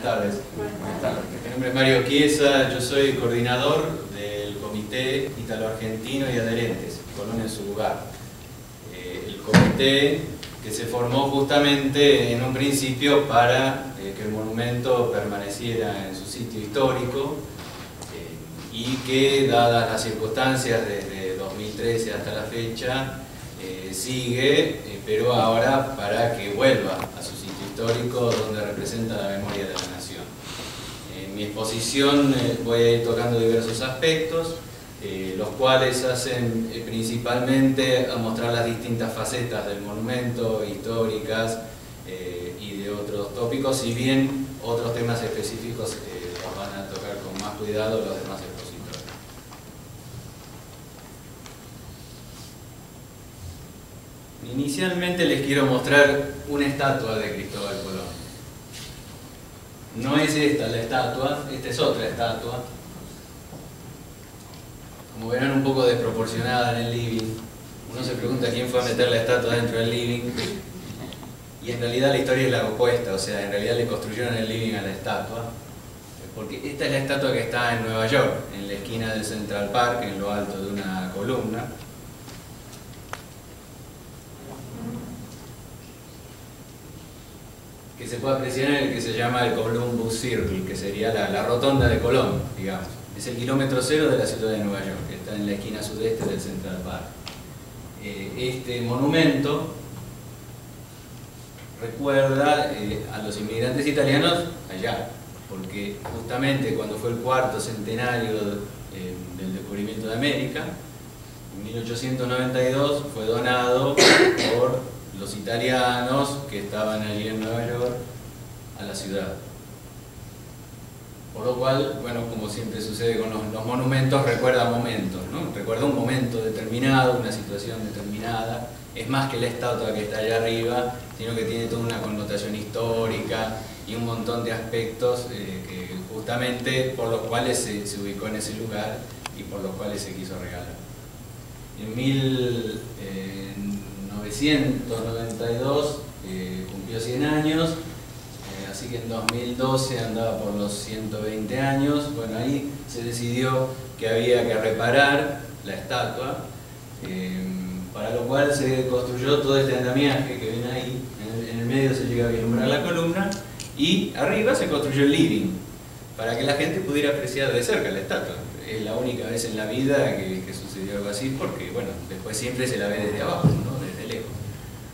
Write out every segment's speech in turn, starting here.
tardes. Buenas tardes. Mi nombre es Mario Chiesa, yo soy coordinador del Comité Italo-Argentino y Adherentes, Colón en su lugar. El comité que se formó justamente en un principio para que el monumento permaneciera en su sitio histórico y que, dadas las circunstancias desde 2013 hasta la fecha, sigue, pero ahora para que vuelva a su sitio histórico donde representa la memoria de la nación. En mi exposición voy a ir tocando diversos aspectos, los cuales hacen principalmente a mostrar las distintas facetas del monumento, históricas y de otros tópicos, si bien otros temas específicos los van a tocar con más cuidado los demás expositores. Inicialmente les quiero mostrar una estatua de Cristóbal Colón. No es esta la estatua, esta es otra estatua. Como verán, un poco desproporcionada en el living. Uno se pregunta quién fue a meter la estatua dentro del living. Y en realidad la historia es la opuesta, o sea, en realidad le construyeron el living a la estatua. Porque esta es la estatua que está en Nueva York, en la esquina del Central Park, en lo alto de una columna. Que se puede apreciar en el que se llama el Columbus Circle, que sería la rotonda de Colón, digamos. Es el kilómetro cero de la ciudad de Nueva York, que está en la esquina sudeste del Central Park. Este monumento recuerda a los inmigrantes italianos allá, porque justamente cuando fue el cuarto centenario del descubrimiento de América, en 1892 fue donado por los italianos que estaban allí en Nueva York a la ciudad. Por lo cual, bueno, como siempre sucede con los monumentos, recuerda momentos, ¿no? Recuerda un momento determinado, una situación determinada. Es más que la estatua que está allá arriba, sino que tiene toda una connotación histórica y un montón de aspectos que justamente por los cuales se ubicó en ese lugar y por los cuales se quiso regalar. En 1992 cumplió 100 años, así que en 2012 andaba por los 120 años. Bueno, ahí se decidió que había que reparar la estatua, para lo cual se construyó todo este andamiaje que ven ahí. En el medio se llega a vislumbrar la columna y arriba se construyó el living para que la gente pudiera apreciar de cerca la estatua. Es la única vez en la vida que sucedió algo así, porque bueno, después siempre se la ve desde abajo, ¿no? Desde lejos.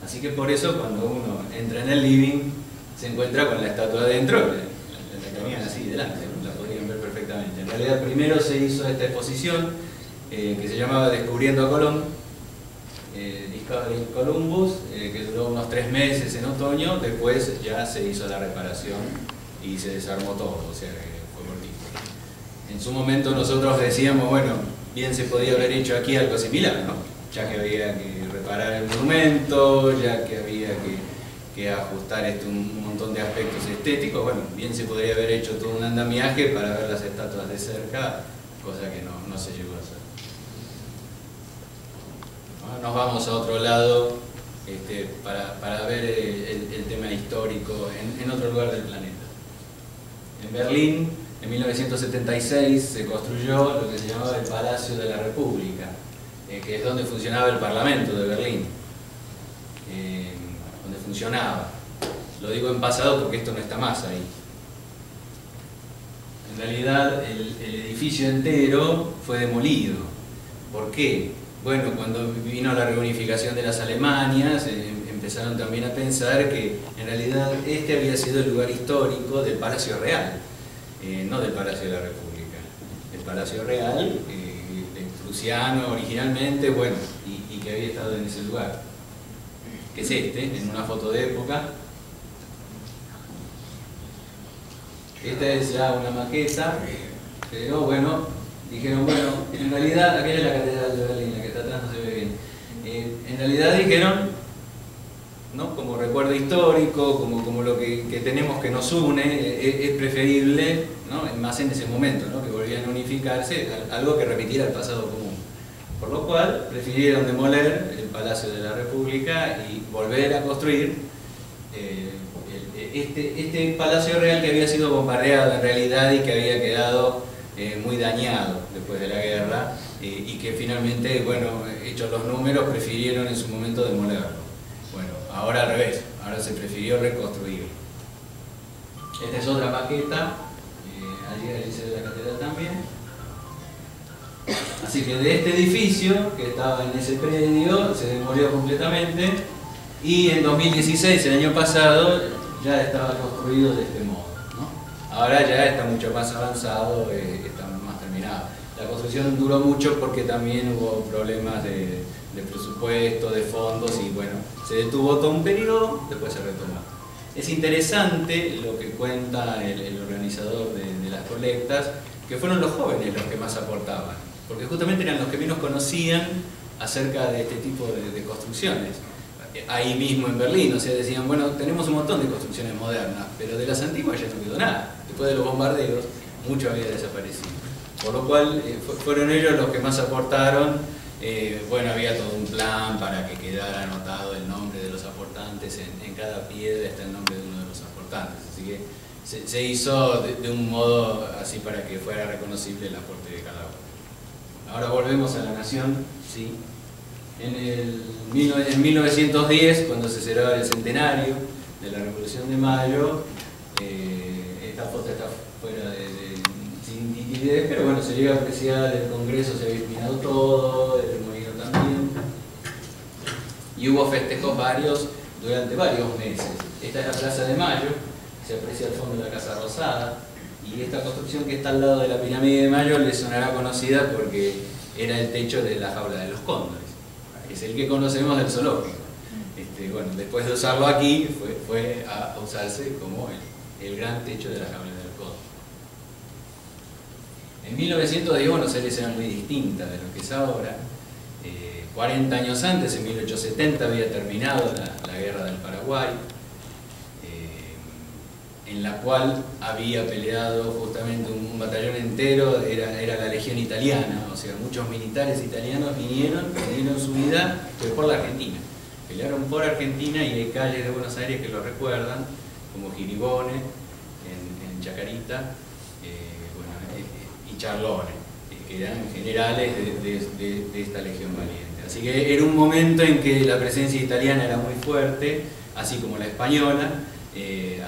Así que por eso cuando uno entra en el living se encuentra con la estatua adentro, la tenían así delante, ¿no? La podrían ver perfectamente. En realidad primero se hizo esta exposición que se llamaba Descubriendo a Colón, Discovering Columbus, que duró unos 3 meses en otoño. Después ya se hizo la reparación y se desarmó todo, o sea que fue cortito. En su momento nosotros decíamos, bueno, bien se podía haber hecho aquí algo similar, ¿no? Ya que había que reparar el monumento, ya que había que ajustar un montón de aspectos estéticos, bueno, bien se podría haber hecho todo un andamiaje para ver las estatuas de cerca, cosa que no se llegó a hacer. Ahora nos vamos a otro lado para ver el tema histórico en otro lugar del planeta. En Berlín, en 1976, se construyó lo que se llamaba el Palacio de la República, que es donde funcionaba el Parlamento de Berlín, donde funcionaba. Lo digo en pasado porque esto no está más ahí. En realidad, el edificio entero fue demolido. ¿Por qué? Bueno, cuando vino la reunificación de las Alemanias, empezaron también a pensar que en realidad este había sido el lugar histórico del Palacio Real, no del Palacio de la República. El Palacio Real, prusiano originalmente, bueno, y que había estado en ese lugar, que es en una foto de época. Esta es ya una maqueta, pero bueno, dijeron, bueno, en realidad, aquella es la Catedral de Berlín, la que está atrás no se ve bien. En realidad dijeron, ¿no? Como recuerdo histórico, como lo que tenemos que nos une, es preferible, ¿no? Más en ese momento, ¿no? Que volvían a unificarse, algo que repitiera el pasado común. Por lo cual prefirieron demoler el Palacio de la República y volver a construir Este palacio real que había sido bombardeado en realidad y que había quedado muy dañado después de la guerra y que finalmente, bueno, hechos los números, prefirieron en su momento demolerlo. Bueno, ahora al revés, ahora se prefirió reconstruirlo. Esta es otra maqueta, allí se ve la catedral también. Así que de este edificio, que estaba en ese predio, se demolió completamente y en 2016, el año pasado, ya estaba construido de este modo, ¿no? Ahora ya está mucho más avanzado, está más terminado. La construcción duró mucho porque también hubo problemas de presupuesto, de fondos y bueno, se detuvo todo un periodo, después se retomó. Es interesante lo que cuenta el organizador de las colectas, que fueron los jóvenes los que más aportaban, porque justamente eran los que menos conocían acerca de este tipo de construcciones. Ahí mismo en Berlín, o sea, decían, bueno, tenemos un montón de construcciones modernas, pero de las antiguas ya no quedó nada. Después de los bombardeos, mucho había desaparecido. Por lo cual, fueron ellos los que más aportaron. Bueno, había todo un plan para que quedara anotado el nombre de los aportantes, en cada piedra está el nombre de uno de los aportantes, así que se hizo de un modo así para que fuera reconocible el aporte de cada uno. Ahora volvemos a la Nación, ¿sí? En 1910, cuando se celebraba el centenario de la Revolución de Mayo, esta foto está fuera sin nitidez, pero bueno, se llega a apreciar, el Congreso se había iluminado todo, el remolino también, y hubo festejos varios durante varios meses. Esta es la Plaza de Mayo, se aprecia al fondo de la Casa Rosada, y esta construcción que está al lado de la Pirámide de Mayo le sonará conocida porque era el techo de la Jaula de los Cóndores, que es el que conocemos del zoológico. Bueno, después de usarlo aquí, fue a usarse como el gran techo de la Jaula de los Cóndores. En 1910 Buenos Aires era muy distinta de lo que es ahora. 40 años antes, en 1870, había terminado la Guerra del Paraguay, en la cual había peleado justamente un batallón entero, era la Legión Italiana, o sea, muchos militares italianos vinieron su vida, pero por la Argentina. Pelearon por Argentina y hay calles de Buenos Aires que lo recuerdan, como Giribone, en Chacarita, y Charlone, que eran generales de esta Legión Valiente. Así que era un momento en que la presencia italiana era muy fuerte, así como la española.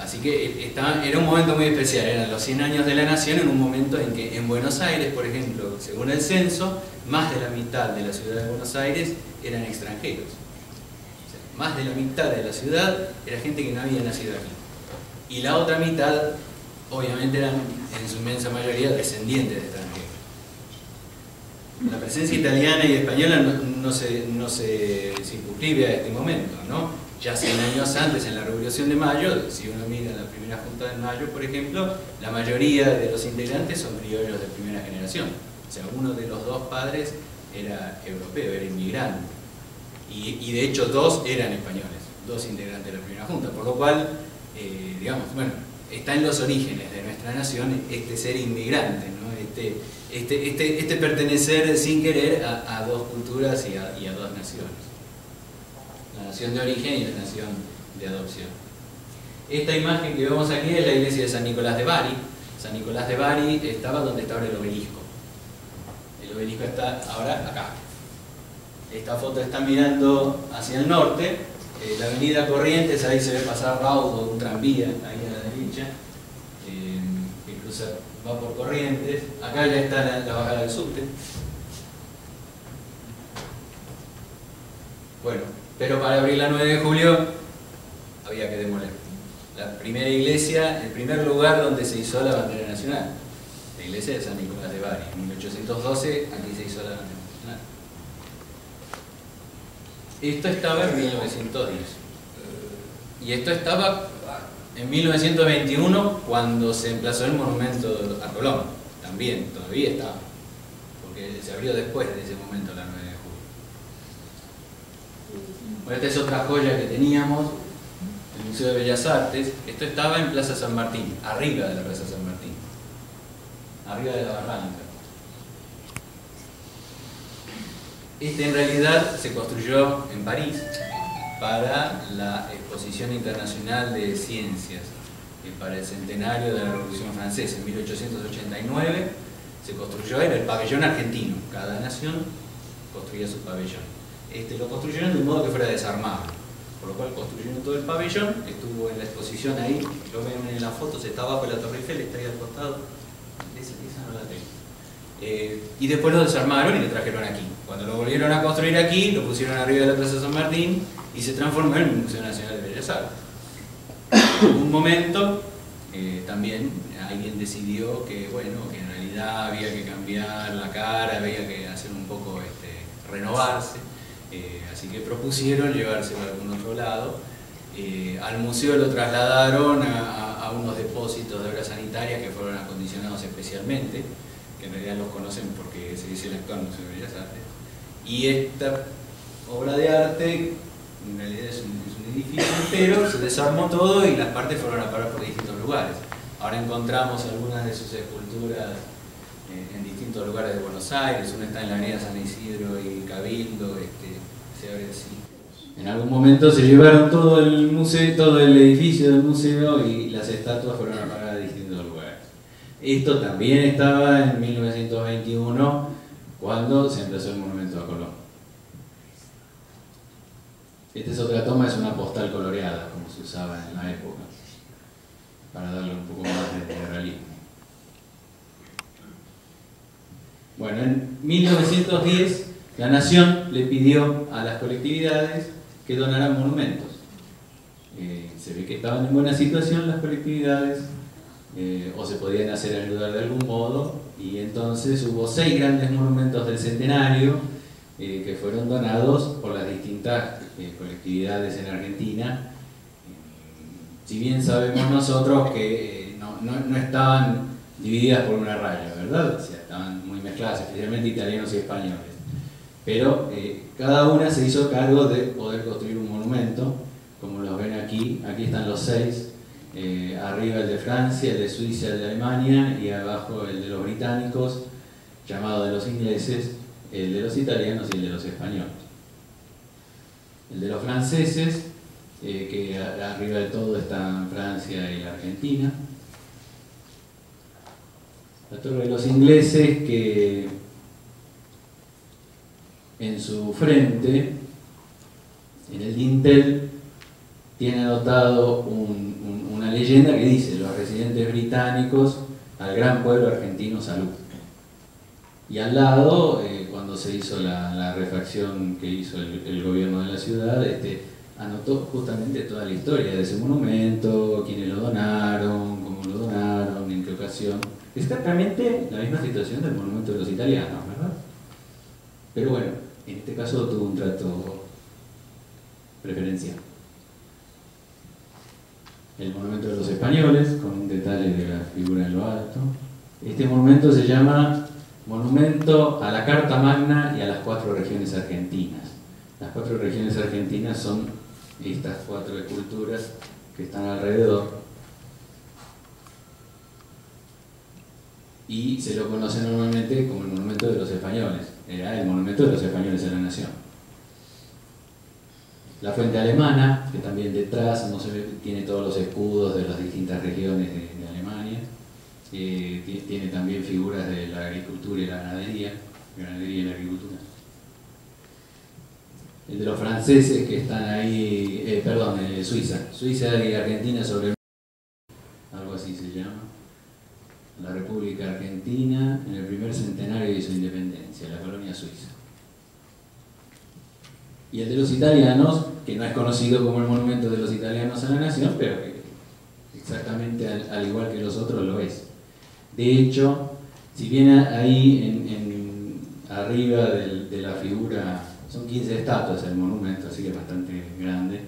Así que era un momento muy especial, eran los 100 años de la Nación, en un momento en que en Buenos Aires, por ejemplo, según el censo, más de la mitad de la ciudad de Buenos Aires eran extranjeros. O sea, más de la mitad de la ciudad era gente que no había nacido aquí. Y la otra mitad, obviamente, eran en su inmensa mayoría descendientes de extranjeros. La presencia italiana y española no se circunscribe a este momento, ¿no? Ya 100 años antes, en la Revolución de Mayo, si uno mira la primera Junta de Mayo, por ejemplo, la mayoría de los integrantes son criollos de primera generación. O sea, uno de los dos padres era europeo, era inmigrante. Y de hecho dos eran españoles, dos integrantes de la primera Junta. Por lo cual, digamos, bueno, está en los orígenes de nuestra nación este ser inmigrante, ¿no? Este pertenecer sin querer a dos culturas y a dos naciones. La nación de origen y la nación de adopción. Esta imagen que vemos aquí es la iglesia de San Nicolás de Bari. San Nicolás de Bari estaba donde está ahora el obelisco. El obelisco está ahora acá. Esta foto está mirando hacia el norte. La avenida Corrientes, ahí se ve pasar Raudo, un tranvía, ahí a la derecha, que cruza, va por Corrientes. Acá ya está la bajada del subte. Bueno, pero para abrir la 9 de julio había que demoler. La primera iglesia, el primer lugar donde se hizo la bandera nacional, la iglesia de San Nicolás de Bari. En 1812 aquí se hizo la bandera nacional. Esto estaba en 1910. Y esto estaba en 1921 cuando se emplazó el monumento a Colón. También, todavía estaba. Porque se abrió después de ese momento la 9 de julio. Bueno, esta es otra joya que teníamos, el Museo de Bellas Artes. Esto estaba en Plaza San Martín, arriba de la Plaza San Martín, arriba de la barranca. Este en realidad se construyó en París, para la Exposición Internacional de Ciencias, para el centenario de la Revolución Francesa. En 1889 se construyó, era el pabellón argentino, cada nación construía su pabellón. Lo construyeron de un modo que fuera desarmable, por lo cual construyeron todo el pabellón, estuvo en la exposición ahí, lo ven en las fotos, está abajo de la Torre Eiffel, está ahí al costado, esa no la tengo. Y después lo desarmaron y lo trajeron aquí. Cuando lo volvieron a construir aquí, lo pusieron arriba de la Plaza San Martín y se transformó en el Museo Nacional de Bellas Artes. En algún momento también alguien decidió que, bueno, que en realidad había que cambiar la cara, había que hacer un poco, renovarse, así que propusieron llevárselo a algún otro lado. Al museo lo trasladaron a unos depósitos de obras sanitarias que fueron acondicionados especialmente, que en realidad los conocen porque se dice el actual Museo de Bellas Artes. Y esta obra de arte en realidad es un edificio entero, se desarmó todo y las partes fueron a parar por distintos lugares. Ahora encontramos algunas de sus esculturas en distintos lugares de Buenos Aires, una está en la avenida San Isidro y Cabildo, se abre así. En algún momento se llevaron todo el museo, todo el edificio del museo y las estatuas fueron a parar a distintos lugares. Esto también estaba en 1921 cuando se empezó el monumento a Colón. Esta es otra toma, es una postal coloreada, como se usaba en la época, para darle un poco más de realismo. Bueno, en 1910 la Nación le pidió a las colectividades que donaran monumentos. Se ve que estaban en buena situación las colectividades, o se podían hacer ayudar de algún modo, y entonces hubo 6 grandes monumentos del centenario que fueron donados por las distintas colectividades en Argentina. Si bien sabemos nosotros que no estaban divididas por una raya, ¿verdad? O sea, estaban muy mezcladas, especialmente italianos y españoles. Pero cada una se hizo cargo de poder construir un monumento, como los ven aquí. Aquí están los 6, arriba el de Francia, el de Suiza, el de Alemania, y abajo el de los británicos, llamado de los ingleses, el de los italianos y el de los españoles. El de los franceses, que arriba de todo están Francia y la Argentina. La torre de los ingleses, que en su frente, en el dintel, tiene anotado una leyenda que dice: los residentes británicos al gran pueblo argentino salud. Y al lado, cuando se hizo la refacción que hizo el gobierno de la ciudad, anotó justamente toda la historia de ese monumento, quiénes lo donaron, cómo lo donaron, en qué ocasión. Exactamente la misma situación del monumento de los italianos, ¿verdad? Pero bueno, en este caso tuvo un trato preferencial. El monumento de los españoles, con un detalle de la figura en lo alto. Este monumento se llama Monumento a la Carta Magna y a las 4 regiones argentinas. Las 4 regiones argentinas son estas 4 esculturas que están alrededor. Y se lo conoce normalmente como el monumento de los españoles. Era el monumento de los españoles a la nación. La fuente alemana, que también detrás no se ve, tiene todos los escudos de las distintas regiones de Alemania. Tiene también figuras de la agricultura y la ganadería y la agricultura. El de los franceses que están ahí, Suiza y Argentina sobre algo así se llama. La República Argentina en el primer centenario de su independencia, la colonia suiza. Y el de los italianos, que no es conocido como el monumento de los italianos a la nación, pero que exactamente al igual que los otros lo es. De hecho, si bien ahí arriba de la figura, son 15 estatuas el monumento, así que es bastante grande,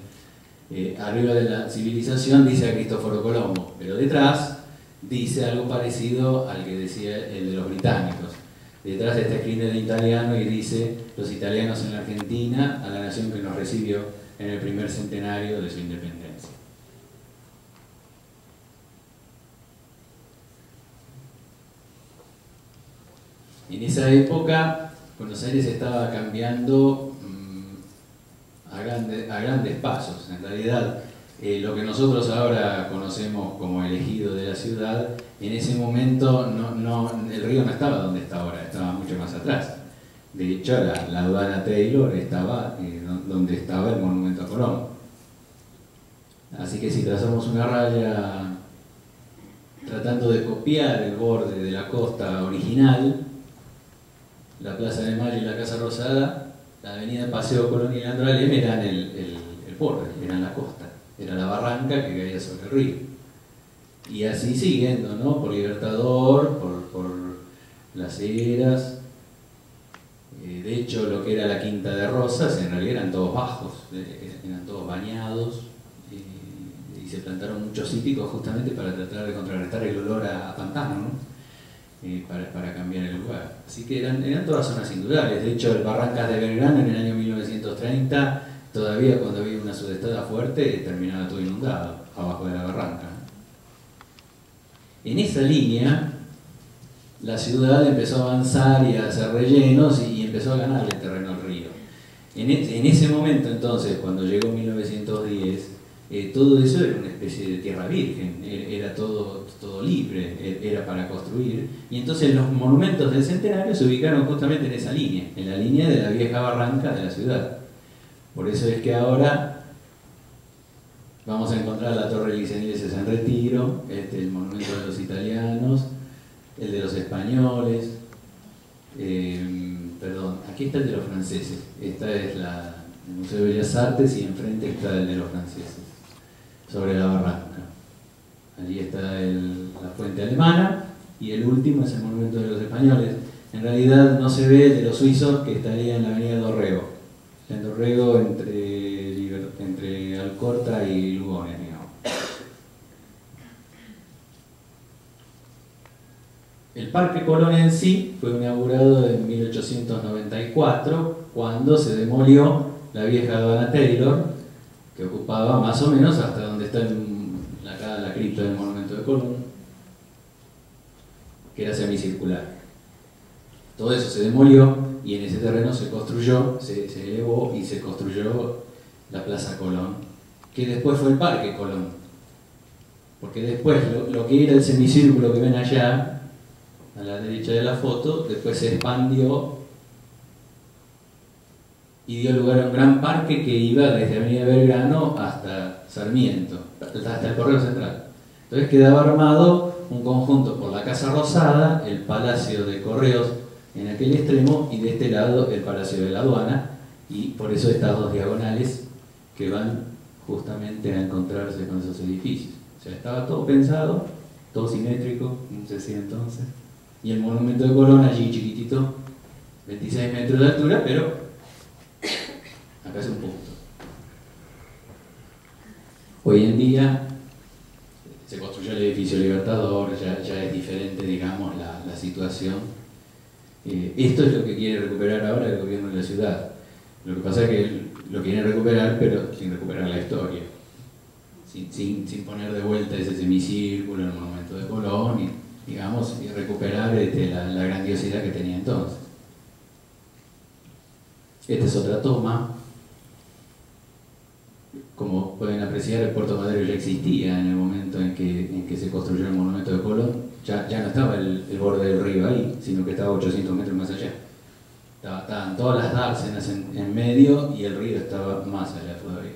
arriba de la civilización dice a Cristóforo Colombo, pero detrás dice algo parecido al que decía el de los británicos. Detrás está escrito en italiano y dice: los italianos en la Argentina, a la nación que nos recibió en el primer centenario de su independencia. En esa época, Buenos Aires estaba cambiando a a grandes pasos. En realidad, lo que nosotros ahora conocemos como el ejido de la ciudad, en ese momento el río no estaba donde está ahora, estaba mucho más atrás. De hecho, la aduana Taylor estaba donde estaba el monumento a Colón. Así que si trazamos una raya tratando de copiar el borde de la costa original, la Plaza de Mayo y la Casa Rosada, la avenida Paseo Colón y Leandro Alem eran el borde, eran la costa, era la barranca que caía sobre el río. Y así siguiendo, ¿no? Por Libertador, por Las Heras. De hecho, lo que era la Quinta de Rosas, en realidad eran todos bajos, eran todos bañados, y se plantaron muchos cítricos justamente para tratar de contrarrestar el olor a pantano, ¿no? Para cambiar el lugar. Así que eran todas zonas indudales. De hecho, el Barrancas de Belgrano en el año 1930, todavía cuando había una sudestada fuerte, terminaba todo inundado, abajo de la barranca. En esa línea, la ciudad empezó a avanzar y a hacer rellenos y empezó a ganarle terreno al río. En ese momento, entonces, cuando llegó 1910, todo eso era una especie de tierra virgen, era todo libre, era para construir, y entonces los monumentos del centenario se ubicaron justamente en esa línea, en la línea de la vieja barranca de la ciudad. Por eso es que ahora vamos a encontrar la Torre Licenieses en Retiro, el monumento de los italianos, el de los españoles, perdón, aquí está el de los franceses, esta es el Museo de Bellas Artes y enfrente está el de los franceses, sobre la barranca. Allí está la fuente alemana y el último es el monumento de los españoles. En realidad no se ve el de los suizos, que estaría en la avenida Dorrego. En Dorrego entre Alcorta y Lugones, digamos. El Parque Colón en sí fue inaugurado en 1894, cuando se demolió la vieja aduana Taylor, que ocupaba más o menos hasta donde está la cripta del monumento de Colón, que era semicircular. Todo eso se demolió y en ese terreno se construyó, se elevó y se construyó la Plaza Colón, que después fue el Parque Colón. Porque después lo que era el semicírculo que ven allá, a la derecha de la foto, después se expandió y dio lugar a un gran parque que iba desde Avenida Belgrano hasta Sarmiento, hasta el Correo Central. Entonces quedaba armado un conjunto por la Casa Rosada, el Palacio de Correos en aquel extremo y de este lado el Palacio de la Aduana, y por eso estas dos diagonales que van justamente a encontrarse con esos edificios. O sea, estaba todo pensado, todo simétrico, no sé si entonces, y el monumento de Colón allí chiquitito, 26 metros de altura, pero acá es un punto. Hoy en día se construyó el edificio Libertador, ya es diferente, digamos, la situación. Esto es lo que quiere recuperar ahora el gobierno de la ciudad. Lo que pasa es que lo quieren recuperar, pero sin recuperar la historia. Sin poner de vuelta ese semicírculo, el monumento de Colón, y, digamos, y recuperar la grandiosidad que tenía entonces. Esta es otra toma. Como pueden apreciar, el Puerto Madero ya existía en el momento en que se construyó el monumento de Colón. Ya no estaba el borde del río ahí, sino que estaba 800 metros más allá. Estaban todas las dársenas en medio y el río estaba más allá todavía.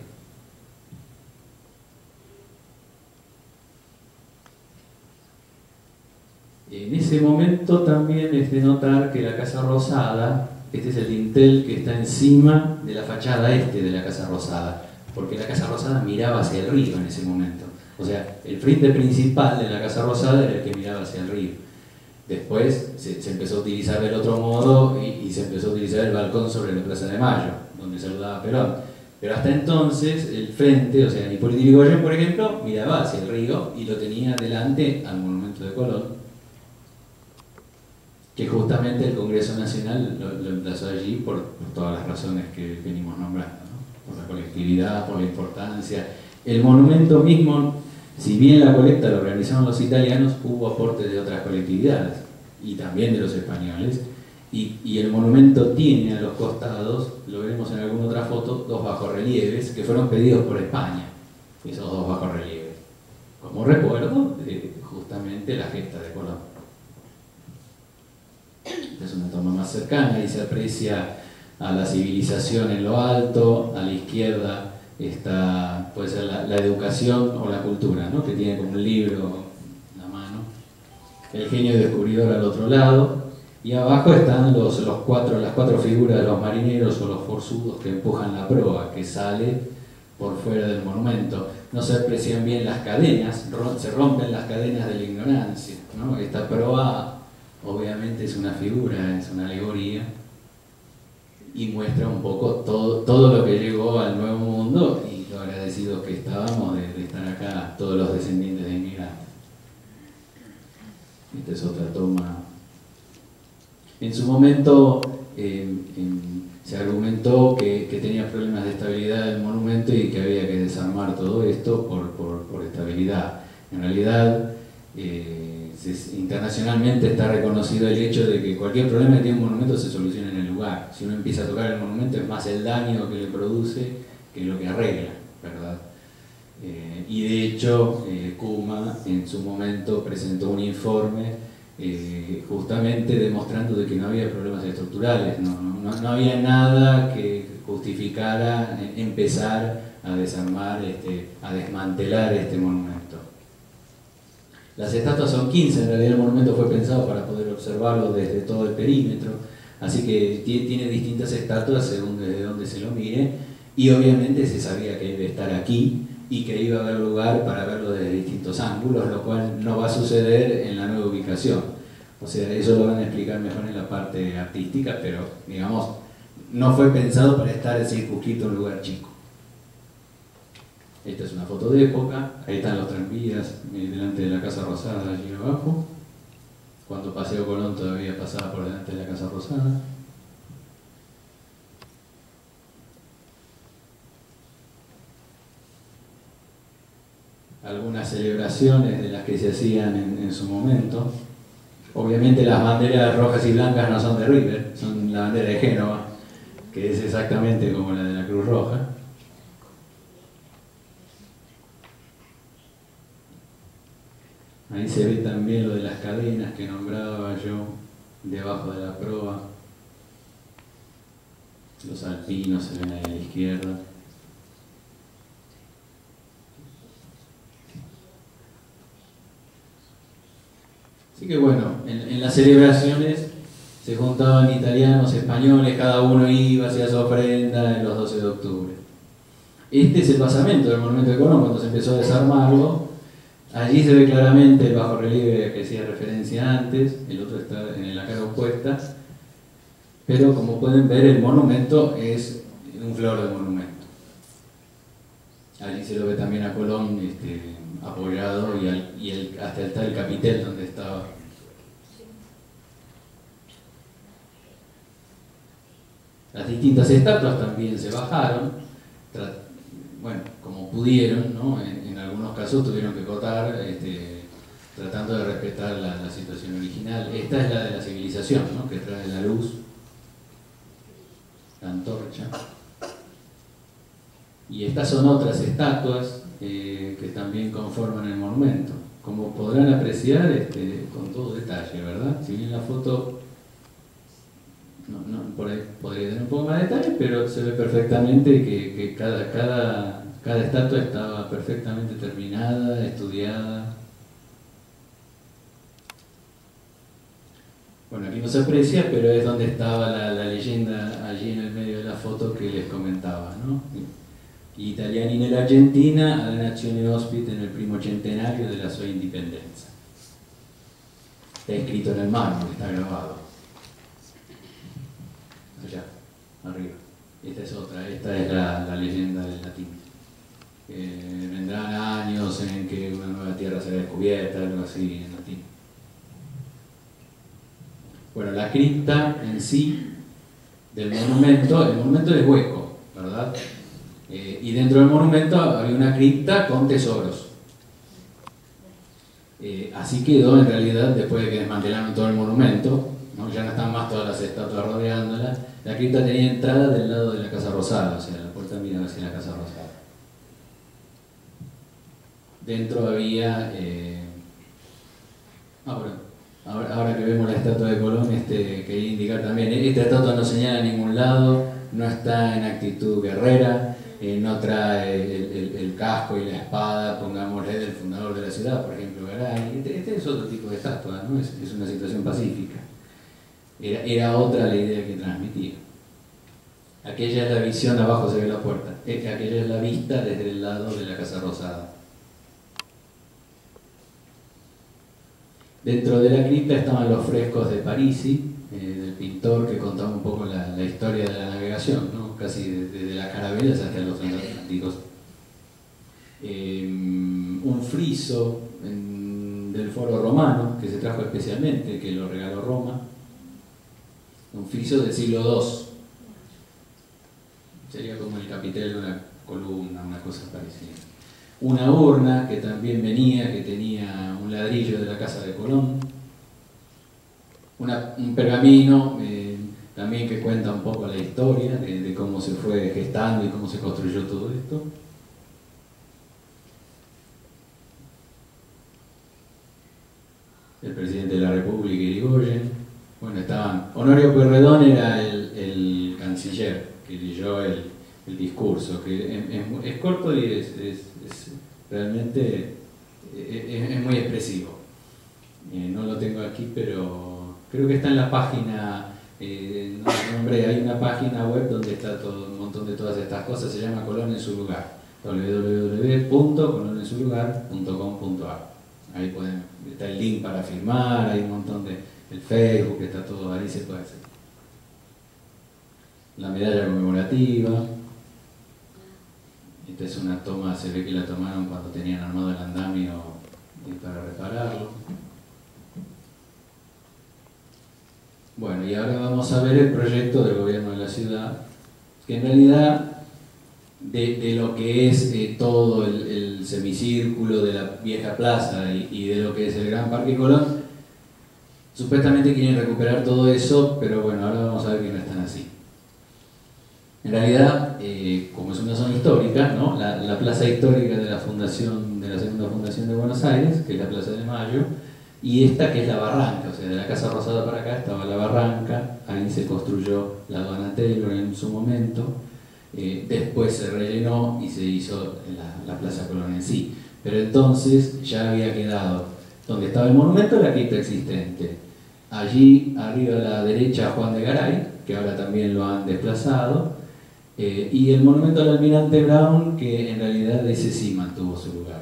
En ese momento también es de notar que la Casa Rosada, este es el dintel que está encima de la fachada este de la Casa Rosada, porque la Casa Rosada miraba hacia el río en ese momento. O sea, el frente principal de la Casa Rosada era el que miraba hacia el río. Después se empezó a utilizar del otro modo y se empezó a utilizar el balcón sobre la Plaza de Mayo, donde saludaba a Perón. Pero hasta entonces el frente, o sea, Hipólito Yrigoyen, por ejemplo, miraba hacia el río y lo tenía delante al monumento de Colón, que justamente el Congreso Nacional lo emplazó allí por todas las razones que venimos nombrando, ¿no? Por la colectividad, por la importancia. El monumento mismo, si bien la colecta lo organizaron los italianos, hubo aportes de otras colectividades y también de los españoles, y el monumento tiene a los costados, lo veremos en alguna otra foto, dos bajorrelieves que fueron pedidos por España, esos dos bajorrelieves, como recuerdo de justamente la gesta de Colón. Esta es una toma más cercana y se aprecia a la civilización en lo alto, a la izquierda está, puede ser la educación o la cultura, ¿no? Que tiene como un libro en la mano, el genio descubridor al otro lado, y abajo están las cuatro figuras de los marineros o los forzudos que empujan la proa, que sale por fuera del monumento. No se aprecian bien las cadenas, se rompen las cadenas de la ignorancia, ¿no? Esta proa obviamente es una figura, es una alegoría, y muestra un poco todo lo que llegó al Nuevo Mundo y lo agradecidos que estábamos de estar acá, todos los descendientes de inmigrantes. Esta es otra toma. En su momento se argumentó que tenía problemas de estabilidad el monumento y que había que desarmar todo esto por estabilidad. En realidad, internacionalmente está reconocido el hecho de que cualquier problema que tiene un monumento se soluciona en el lugar. Si uno empieza a tocar el monumento es más el daño que le produce que lo que arregla, ¿verdad? Y de hecho, Kuma en su momento presentó un informe justamente demostrando de que no había problemas estructurales, no había nada que justificara empezar a desarmar, a desmantelar este monumento. Las estatuas son 15, en realidad el monumento fue pensado para poder observarlo desde todo el perímetro, así que tiene distintas estatuas según desde donde se lo mire, y obviamente se sabía que iba a estar aquí y que iba a haber lugar para verlo desde distintos ángulos, lo cual no va a suceder en la nueva ubicación. O sea, eso lo van a explicar mejor en la parte artística, pero digamos, no fue pensado para estar circunscrito en un lugar chico. Esta es una foto de época, ahí están los tranvías delante de la Casa Rosada allí abajo, cuando Paseo Colón todavía pasaba por delante de la Casa Rosada. Algunas celebraciones de las que se hacían en su momento. Obviamente las banderas rojas y blancas no son de River, son la bandera de Génova, que es exactamente como la de la Cruz Roja. Ahí se ve también lo de las cadenas que nombraba yo debajo de la proa. Los alpinos se ven ahí a la izquierda. Así que bueno, en las celebraciones se juntaban italianos, españoles, cada uno iba hacia su ofrenda en los 12 de octubre. Este es el basamento del monumento de Colón cuando se empezó a desarmarlo. Allí se ve claramente el bajorrelieve que hacía referencia antes, el otro está en la cara opuesta, pero como pueden ver el monumento es un flor de monumento. Allí se lo ve también a Colón apoyado y hasta está el capitel donde estaba. Las distintas estatuas también se bajaron, bueno, como pudieron, ¿no? En algunos casos tuvieron que cortar, tratando de respetar la situación original. Esta es la de la civilización, ¿no? Que trae la luz, la antorcha. Y estas son otras estatuas que también conforman el monumento. Como podrán apreciar, con todo detalle, ¿verdad? Si bien la foto por ahí podría tener un poco más de detalle, pero se ve perfectamente que cada estatua estaba perfectamente terminada, estudiada. Bueno, aquí no se aprecia, pero es donde estaba la leyenda allí en el medio de la foto que les comentaba, ¿no? Gli italiani nell'Argentina alla nazione ospite nel primo centenario della sua indipendenza. Está escrito en el mármol, está grabado. Allá, arriba. Esta es otra, esta es la leyenda del latín. Vendrán años en que una nueva tierra será descubierta, algo así en latín. Bueno, la cripta en sí del monumento, el monumento es hueco, ¿verdad? Y dentro del monumento había una cripta con tesoros. Así quedó en realidad después de que desmantelaron todo el monumento. ¿no? Ya no están más todas las estatuas rodeándola. La cripta tenía entrada del lado de la Casa Rosada, o sea, la puerta miraba hacia la Casa Rosada. Dentro había, ahora que vemos la estatua de Colón, quería indicar también, esta estatua no señala a ningún lado, no está en actitud guerrera, no trae el casco y la espada, pongámosle, del fundador de la ciudad, por ejemplo, Garay. Este es otro tipo de estatua, ¿no? Es una situación pacífica. Era otra la idea que transmitía. Aquella es la visión, abajo se ve la puerta, aquella es la vista desde el lado de la Casa Rosada. Dentro de la cripta estaban los frescos de Parisi, del pintor, que contaba un poco la historia de la navegación, ¿no? Casi desde las carabelas hasta los transatlánticos. Un friso del foro romano, que se trajo especialmente, que lo regaló Roma, un friso del siglo II. Sería como el capitel de una columna, una cosa parecida. Una urna que también venía, que tenía un ladrillo de la casa de Colón. Un pergamino también que cuenta un poco la historia de cómo se fue gestando y cómo se construyó todo esto. El presidente de la República, Irigoyen. Bueno, estaban. Honorio Pueyrredón era el canciller que leyó el discurso, que es corto y es realmente es muy expresivo. No lo tengo aquí, pero creo que está en la página, hay una página web donde está todo un montón de todas estas cosas, se llama Colón en su lugar, www.colonensurlugar.com.ar. Ahí está el link para firmar, hay un montón el Facebook, está todo ahí, se puede hacer. La medalla conmemorativa. Esta es una toma, se ve que la tomaron cuando tenían armado el andamio para repararlo. Bueno, y ahora vamos a ver el proyecto del gobierno de la ciudad, que en realidad de lo que es todo el semicírculo de la vieja plaza y de lo que es el Gran Parque Colón, supuestamente quieren recuperar todo eso, pero bueno, ahora vamos a ver que no están así. En realidad, como es una zona histórica, ¿no? La plaza histórica de la fundación, de la segunda fundación de Buenos Aires, que es la Plaza de Mayo, y esta que es la Barranca, o sea, de la Casa Rosada para acá estaba la Barranca, ahí se construyó la aduana Taylor en su momento, después se rellenó y se hizo la Plaza Colón en sí. Pero entonces ya había quedado, donde estaba el monumento, la cripta existente. Allí arriba a la derecha Juan de Garay, que ahora también lo han desplazado, y el monumento al almirante Brown, que en realidad ese sí mantuvo su lugar.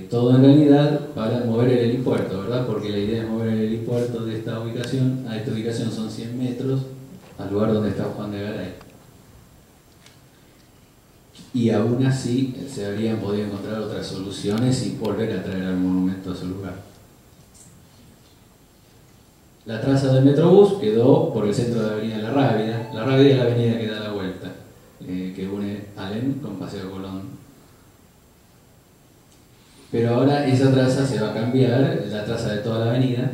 Todo en realidad para mover el helipuerto, ¿verdad? Porque la idea es mover el helipuerto de esta ubicación a esta ubicación son 100 metros, al lugar donde está Juan de Garay. Y aún así se habrían podido encontrar otras soluciones y volver a traer al monumento a su lugar. La traza del Metrobús quedó por el centro de la avenida La Rábida. La Rábida es la avenida que da la vuelta, que une Alem con Paseo Colón. Pero ahora esa traza se va a cambiar, la traza de toda la avenida,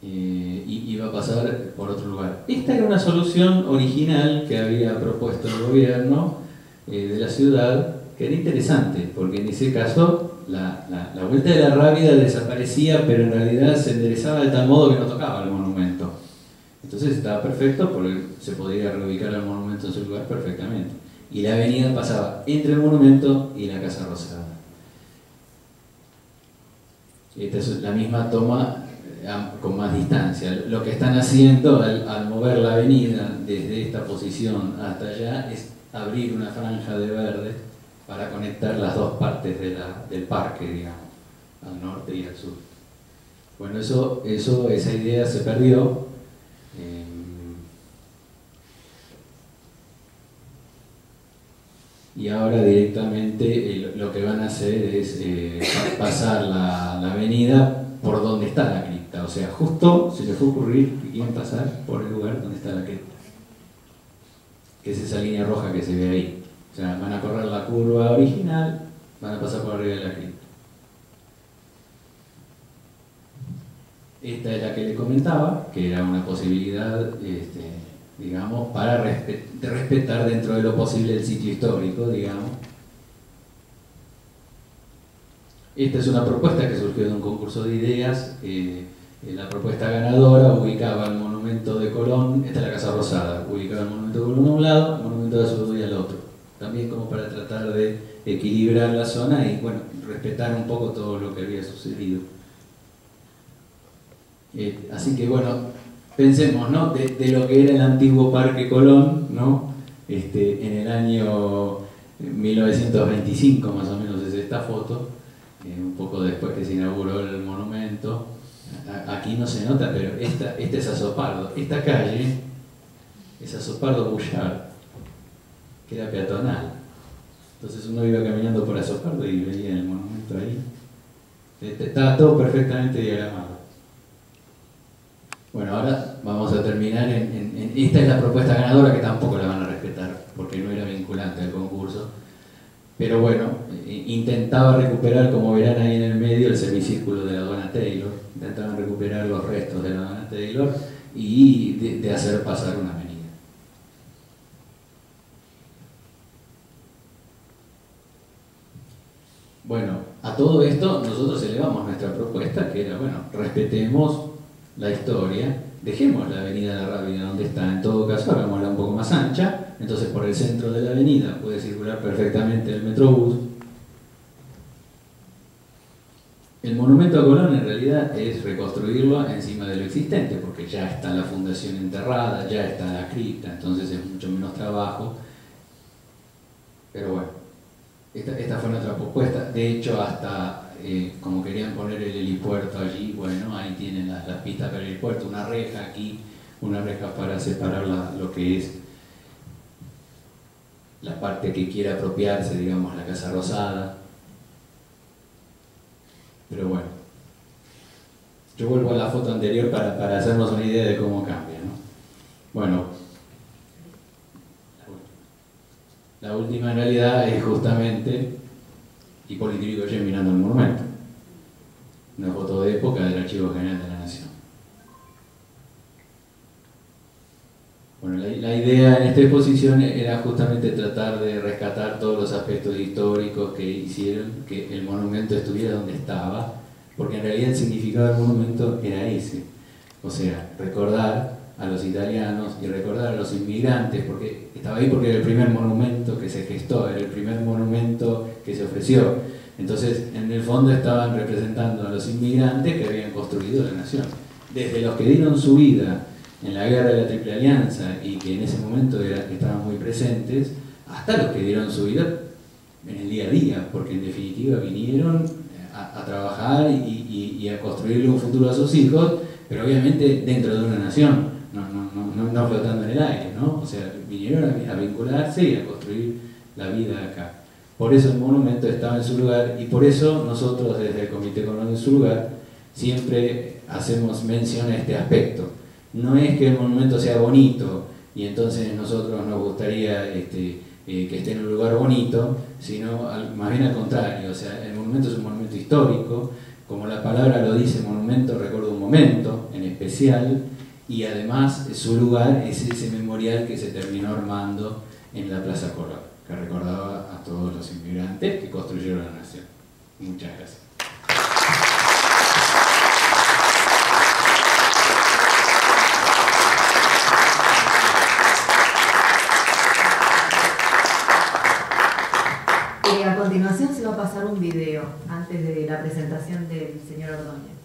y va a pasar por otro lugar. Esta era una solución original que había propuesto el gobierno de la ciudad, que era interesante, porque en ese caso la vuelta de la Rábida desaparecía, pero en realidad se enderezaba de tal modo que no tocaba el monumento. Entonces estaba perfecto porque se podía reubicar el monumento en su lugar perfectamente. Y la avenida pasaba entre el monumento y la Casa Rosada. Esta es la misma toma con más distancia. Lo que están haciendo al mover la avenida desde esta posición hasta allá es abrir una franja de verde para conectar las dos partes del parque, digamos, al norte y al sur. Bueno, esa idea se perdió. Y ahora directamente lo que van a hacer es pasar la avenida por donde está la cripta. O sea, justo se les fue ocurrir que quieren pasar por el lugar donde está la cripta, que es esa línea roja que se ve ahí. O sea, van a correr la curva original, van a pasar por arriba de la cripta. Esta es la que le comentaba, que era una posibilidad, digamos, para respetar dentro de lo posible el sitio histórico, digamos. Esta es una propuesta que surgió de un concurso de ideas. La propuesta ganadora ubicaba el monumento de Colón, esta es la Casa Rosada, ubicaba el monumento de Colón a un lado, el monumento de Azurduy al otro. También como para tratar de equilibrar la zona y, bueno, respetar un poco todo lo que había sucedido. Así que, bueno, pensemos, ¿no?, de lo que era el antiguo Parque Colón, ¿no? En el año 1925 más o menos es esta foto, un poco después que se inauguró el monumento. Aquí no se nota, pero esta es Azopardo. Esta calle es Azopardo Bullard, que era peatonal. Entonces uno iba caminando por Azopardo y veía el monumento ahí. Estaba todo perfectamente diagramado. Bueno, ahora vamos a terminar esta es la propuesta ganadora, que tampoco la van a respetar porque no era vinculante al concurso. Pero bueno, intentaba recuperar, como verán ahí en el medio, el semicírculo de la aduana Taylor. Intentaban recuperar los restos de la aduana Taylor y de hacer pasar una avenida. Bueno, a todo esto nosotros elevamos nuestra propuesta, que era, bueno, respetemos la historia, dejemos la avenida La Rábida donde está, en todo caso hagámosla un poco más ancha. Entonces por el centro de la avenida puede circular perfectamente el Metrobús. El monumento a Colón en realidad es reconstruirlo encima de lo existente, porque ya está la fundación enterrada, ya está la cripta, entonces es mucho menos trabajo. Pero bueno, esta fue nuestra propuesta. De hecho, hasta como querían poner el helipuerto allí, bueno, ahí tienen las pistas para el helipuerto, una reja aquí, una reja para separar lo que es la parte que quiere apropiarse, digamos, la Casa Rosada. Pero bueno, yo vuelvo a la foto anterior para hacernos una idea de cómo cambia, ¿no? Bueno, la última en realidad es justamente Hipólito Yrigoyen mirando el monumento, una foto de época del Archivo General de la Nación. Bueno, la idea en esta exposición era justamente tratar de rescatar todos los aspectos históricos que hicieron que el monumento estuviera donde estaba, porque en realidad el significado del monumento era ese, o sea, recordar a los italianos y recordar a los inmigrantes, porque estaba ahí porque era el primer monumento que se gestó, era el primer monumento que se ofreció. Entonces, en el fondo estaban representando a los inmigrantes que habían construido la nación, desde los que dieron su vida en la guerra de la Triple Alianza y que en ese momento estaban muy presentes, hasta los que dieron su vida en el día a día, porque en definitiva vinieron a trabajar y a construirle un futuro a sus hijos, pero obviamente dentro de una nación, no flotando en el aire, ¿no? O sea, vinieron a vincularse y a construir la vida acá. Por eso el monumento estaba en su lugar y por eso nosotros desde el Comité Colón en su lugar siempre hacemos mención a este aspecto. No es que el monumento sea bonito y entonces nosotros nos gustaría que esté en un lugar bonito, sino más bien al contrario. O sea, el monumento es un monumento histórico, como la palabra lo dice, monumento recuerda un momento en especial, y además su lugar es ese memorial que se terminó armando en la Plaza Colón, que recordaba a todos los inmigrantes que construyeron la nación. Muchas gracias. A continuación se va a pasar un video antes de la presentación del señor Ordóñez.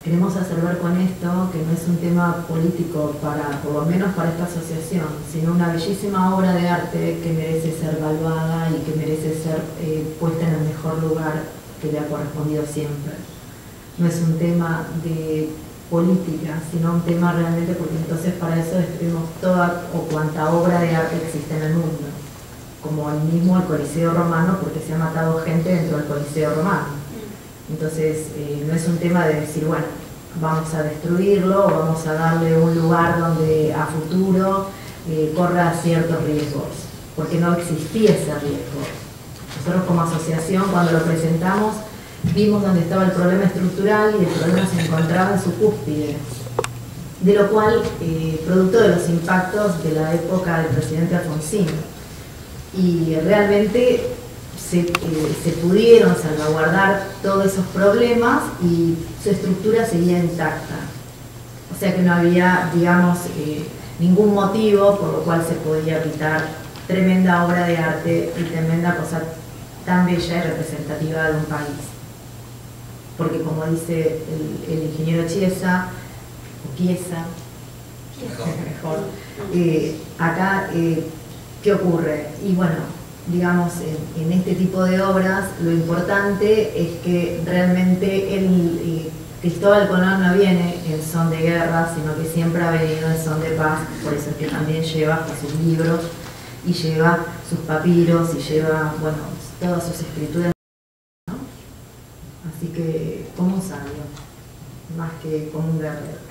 queremos hacer ver con esto que no es un tema político por lo menos para esta asociación, sino una bellísima obra de arte que merece ser valuada y que merece ser puesta en el mejor lugar que le ha correspondido siempre. No es un tema de política, sino un tema realmente, porque entonces para eso destruimos toda o cuanta obra de arte existe en el mundo, como el mismo el Coliseo Romano, porque se ha matado gente dentro del Coliseo Romano. Entonces no es un tema de decir, bueno, vamos a destruirlo o vamos a darle un lugar donde a futuro corra ciertos riesgos, porque no existía ese riesgo. Nosotros como asociación, cuando lo presentamos, vimos dónde estaba el problema estructural y el problema se encontraba en su cúspide, de lo cual, producto de los impactos de la época del presidente Alfonsín. Y realmente se pudieron salvaguardar todos esos problemas y su estructura seguía intacta. O sea que no había, digamos, ningún motivo por lo cual se podía quitar tremenda obra de arte y tremenda cosa tan bella y representativa de un país. Porque como dice el ingeniero Chiesa, mejor, acá, ¿qué ocurre? Y bueno, digamos, en este tipo de obras lo importante es que realmente Cristóbal Colón no viene en son de guerra, sino que siempre ha venido en son de paz, por eso es que también lleva sus libros y lleva sus papiros y lleva, bueno, todas sus escrituras, ¿no? Así que como un sabio, más que como un guerrero.